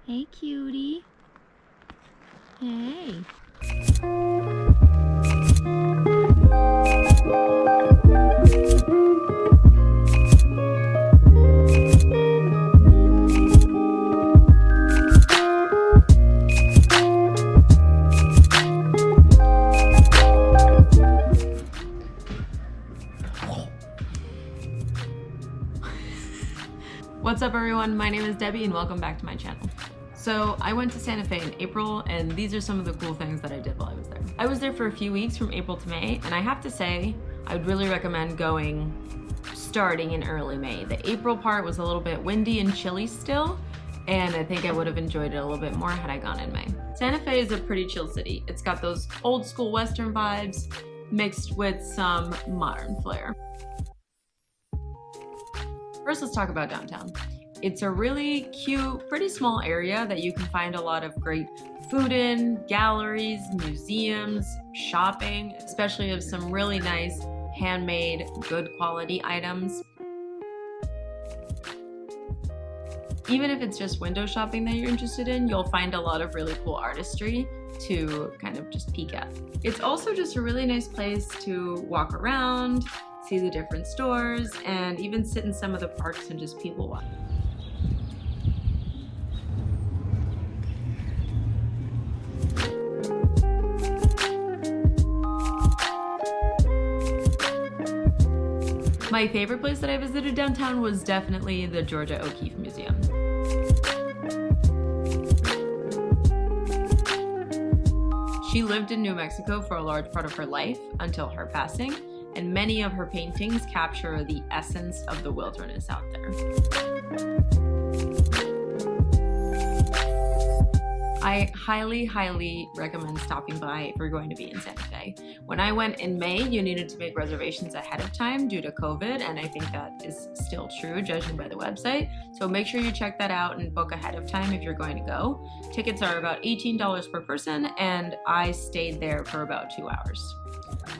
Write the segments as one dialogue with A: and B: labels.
A: Hey, cutie. Hey.
B: What's up everyone, my name is Debbie and welcome back to my channel. So I went to Santa Fe in April and these are some of the cool things that I did while I was there. I was there for a few weeks from April to May and I have to say I would really recommend going starting in early May. The April part was a little bit windy and chilly still and I think I would have enjoyed it a little bit more had I gone in May. Santa Fe is a pretty chill city. It's got those old school Western vibes mixed with some modern flair. First, let's talk about downtown. It's a really cute, pretty small area that you can find a lot of great food in, galleries, museums, shopping, especially of some really nice, handmade, good quality items. Even if it's just window shopping that you're interested in, you'll find a lot of really cool artistry to kind of just peek at. It's also just a really nice place to walk around, see the different stores, and even sit in some of the parks and just people watch. My favorite place that I visited downtown was definitely the Georgia O'Keeffe Museum. She lived in New Mexico for a large part of her life until her passing, and many of her paintings capture the essence of the wilderness out there. I highly recommend stopping by if you're going to be in Santa Fe. When I went in May, you needed to make reservations ahead of time due to COVID, and I think that is still true judging by the website. So make sure you check that out and book ahead of time if you're going to go. Tickets are about $18 per person, and I stayed there for about 2 hours.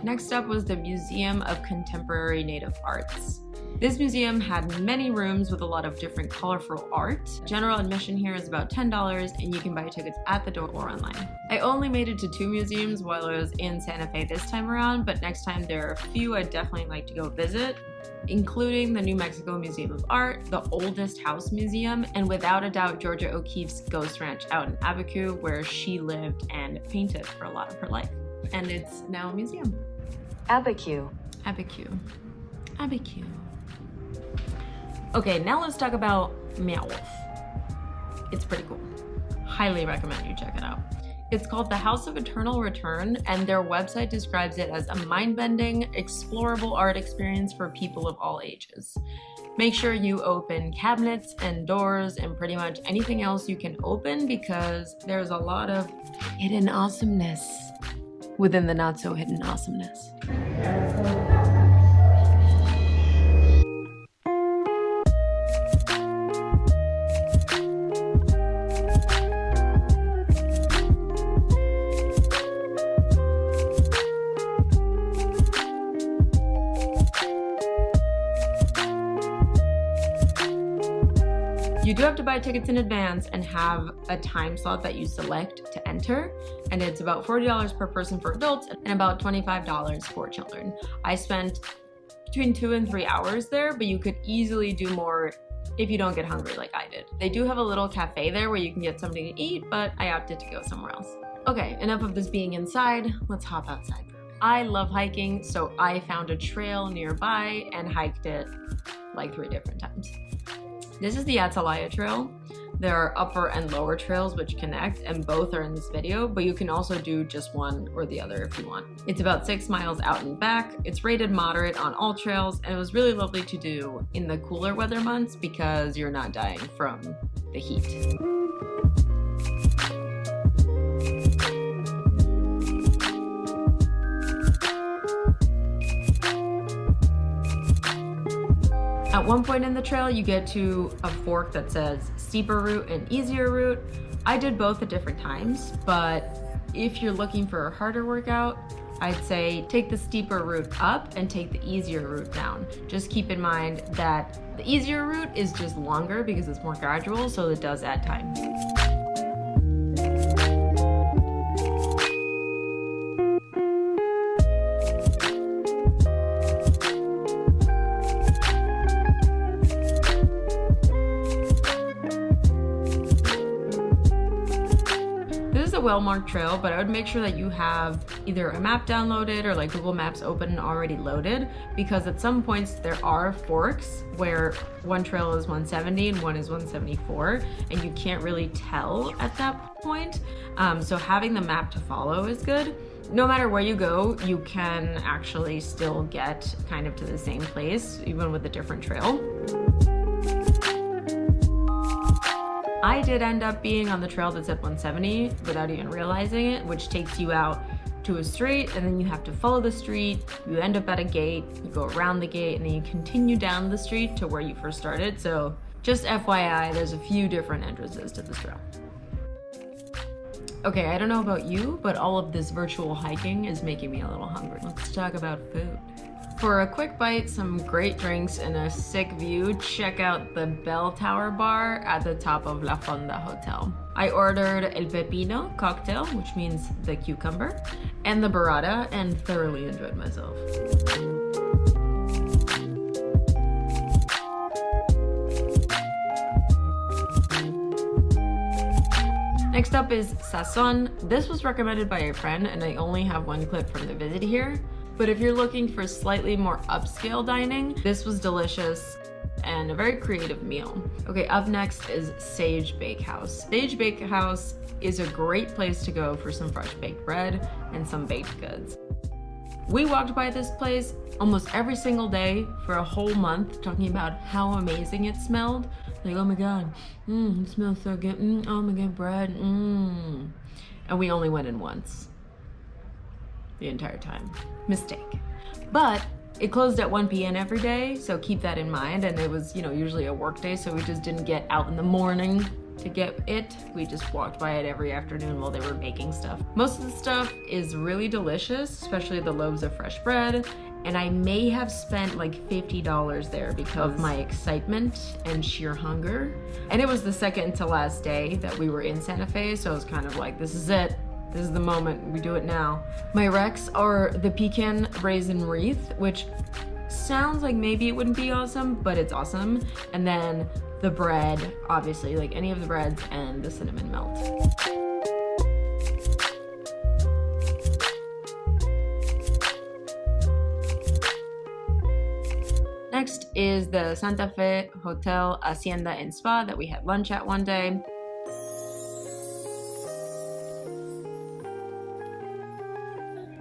B: Next up was the Museum of Contemporary Native Arts. This museum had many rooms with a lot of different colorful art. General admission here is about $10 and you can buy tickets at the door or online. I only made it to 2 museums while I was in Santa Fe this time around, but next time there are a few I'd definitely like to go visit, including the New Mexico Museum of Art, the Oldest House Museum, and without a doubt Georgia O'Keeffe's Ghost Ranch out in Abiquiu, where she lived and painted for a lot of her life. And it's now a museum.
C: Abiquiu.
B: Okay, now let's talk about Meow Wolf. It's pretty cool. Highly recommend you check it out. It's called the House of Eternal Return, and their website describes it as a mind-bending, explorable art experience for people of all ages. Make sure you open cabinets and doors and pretty much anything else you can open because there's a lot of hidden awesomeness within the not-so-hidden awesomeness. You do have to buy tickets in advance and have a time slot that you select to enter, and it's about $40 per person for adults and about $25 for children. I spent between 2 and 3 hours there, but you could easily do more if you don't get hungry like I did. They do have a little cafe there where you can get something to eat, but I opted to go somewhere else. Okay, enough of this being inside, let's hop outside. I love hiking, so I found a trail nearby and hiked it like 3 different times. This is the Atalaya Trail. There are upper and lower trails which connect, and both are in this video, but you can also do just one or the other if you want. It's about 6 miles out and back. It's rated moderate on all trails, and it was really lovely to do in the cooler weather months because you're not dying from the heat. At one point in the trail, you get to a fork that says steeper route and easier route. I did both at different times, but if you're looking for a harder workout, I'd say take the steeper route up and take the easier route down. Just keep in mind that the easier route is just longer because it's more gradual, so it does add time. a well-marked trail, but I would make sure that you have either a map downloaded or like Google Maps open and already loaded, because at some points there are forks where one trail is 170 and one is 174, and you can't really tell at that point. So having the map to follow is good. No matter where you go, you can actually still get kind of to the same place, even with a different trail. I did end up being on the trail that's at 170 without even realizing it, which takes you out to a street, and then you have to follow the street. You end up at a gate, you go around the gate, and then you continue down the street to where you first started. So just FYI, there's a few different entrances to this trail. Okay, I don't know about you, but all of this virtual hiking is making me a little hungry. Let's talk about food. For a quick bite, some great drinks, and a sick view, check out the Bell Tower bar at the top of La Fonda Hotel. I ordered El Pepino cocktail, which means the cucumber, and the burrata, and thoroughly enjoyed myself. Next up is Sazon. This was recommended by a friend, and I only have one clip from the visit here. But if you're looking for slightly more upscale dining, this was delicious and a very creative meal. Okay, up next is Sage Bakehouse. Sage Bakehouse is a great place to go for some fresh baked bread and some baked goods. We walked by this place almost every single day for a whole month, talking about how amazing it smelled. Like, oh my God, it smells so good. Oh my God, bread. And we only went in once the entire time. Mistake. But it closed at 1 p.m. every day, so keep that in mind. And it was, usually a work day, so we just didn't get out in the morning to get it. We just walked by it every afternoon while they were baking stuff. Most of the stuff is really delicious, especially the loaves of fresh bread. And I may have spent like $50 there because of my excitement and sheer hunger. And it was the second to last day that we were in Santa Fe, so it was kind of like, this is it. This is the moment, we do it now. My recs are the pecan raisin wreath, which sounds like maybe it wouldn't be awesome, but it's awesome. And then the bread, obviously, like any of the breads, and the cinnamon melt. Next is the Santa Fe Hotel Hacienda and Spa that we had lunch at one day.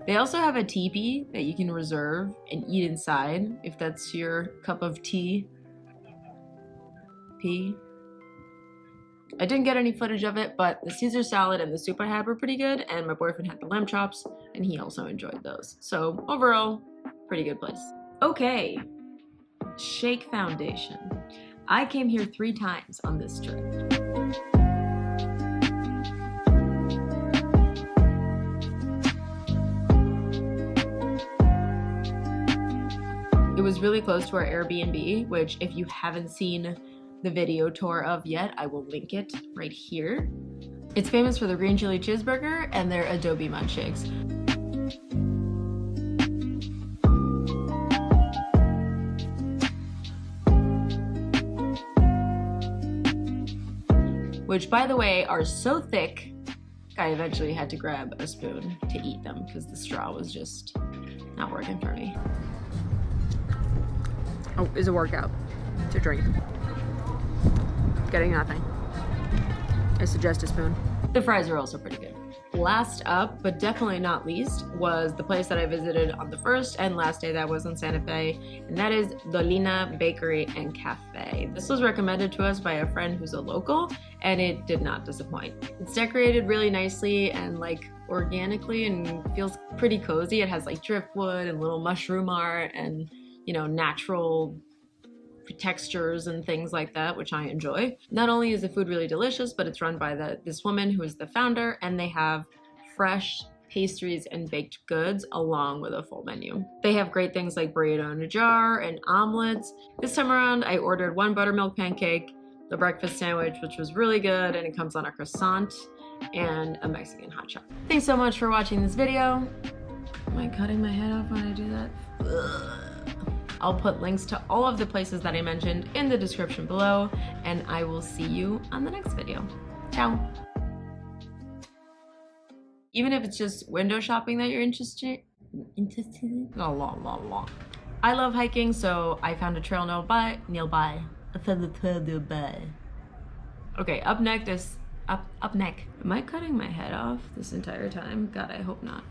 B: They also have a teepee that you can reserve and eat inside if that's your cup of tea. I didn't get any footage of it, but the Caesar salad and the soup I had were pretty good, and my boyfriend had the lamb chops and he also enjoyed those. So overall, pretty good place. Okay, Shake Foundation. I came here 3 times on this trip. It was really close to our Airbnb, which if you haven't seen the video tour of yet, I will link it right here. It's famous for the green chili cheeseburger and their adobe mud shakes. Which, by the way, are so thick, I eventually had to grab a spoon to eat them because the straw was just not working for me. Oh, it's a workout to drink. Getting nothing. I suggest a spoon. The fries are also pretty good. Last up, but definitely not least, was the place that I visited on the first and last day that was in Santa Fe, and that is Dolina Bakery and Cafe. This was recommended to us by a friend who's a local, and it did not disappoint. It's decorated really nicely and like organically and feels pretty cozy. It has like driftwood and little mushroom art and natural textures and things like that, which I enjoy. Not only is the food really delicious, but it's run by this woman who is the founder, and they have fresh pastries and baked goods along with a full menu. They have great things like burrito in a jar and omelets. This time around, I ordered 1 buttermilk pancake, the breakfast sandwich, which was really good, and it comes on a croissant, and a Mexican hot chocolate. Thanks so much for watching this video. Am I cutting my head off when I do that? Ugh. I'll put links to all of the places that I mentioned in the description below, and I will see you on the next video. Ciao! even if it's just window shopping that you're interested in. La, la, la, la. I love hiking, so I found a trail nearby. Okay, up next. Am I cutting my head off this entire time? God, I hope not.